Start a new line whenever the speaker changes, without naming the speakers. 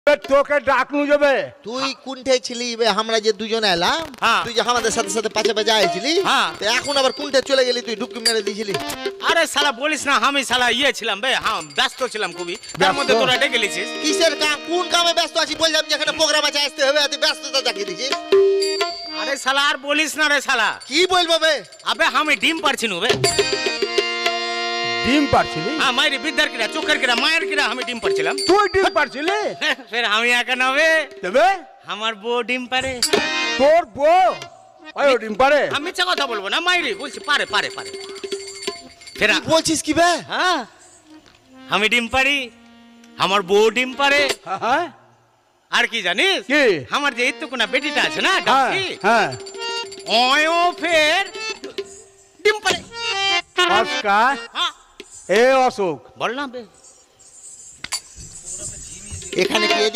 তোকে ডাকনু যাবে।
তুই কোনটায় ছিলি আমরা যে দুজনে এলাম,
হ্যাঁ।
তুই যে আমাদের সাথে সাথে পাশে পাশে আইছিলি,
হ্যাঁ।
তো এখন আবার কোনটা চলে গেলি, তুই ডুবকি মেরে দিয়েছিলি।
আরে শালা বলিস না, আমি শালা ইয়ে ছিলাম বে, হ্যাঁ ব্যস্ত ছিলাম খুবই, তার
ব্যস্ত?
মধ্যে তোরা ডেকে লিছিস।
কিসের কাম, কোন কামে ব্যস্ত আছি বললাম, যেখানে প্রোগ্রাম আছে আসতে হবে, তুই ব্যস্ততা দেখিয়ে দিছিস।
আরে শালা আর বলিস না রে শালা,
কি বলবো বে?
আবে আমি ডিম পারছি নু বে।
ডিম পারছিলি?
হ্যাঁ মায়ের বিদ্যার কিরা, চোখের কিরা, মায়ের কিরা আমি ডিম পারছিলাম।
তুই ডিম পারছিলি?
ফের আমি একা নবে,
তবে
আমার বউ ডিম পারে।
তোর বউ ওই ডিম পারে?
আমি মিথ্যা কথা বলবো না, মাইরি বলছি পারে পারে পারে। ফের
কি বলছিস কি বে?
হ্যাঁ আমি ডিম পারি, আমার বউ ডিম পারে।
হ্যাঁ
আর কি জানিস,
কি?
আমার যে ইত্তুকুনা বেটিটা আছে না
হ্যাঁ
ডাকি,
হ্যাঁ
ওয়ও ফের ডিম পারে।
নমস্কার।
হ্যাঁ
এ অশোক,
বল না বে।
এখানে কি এদিক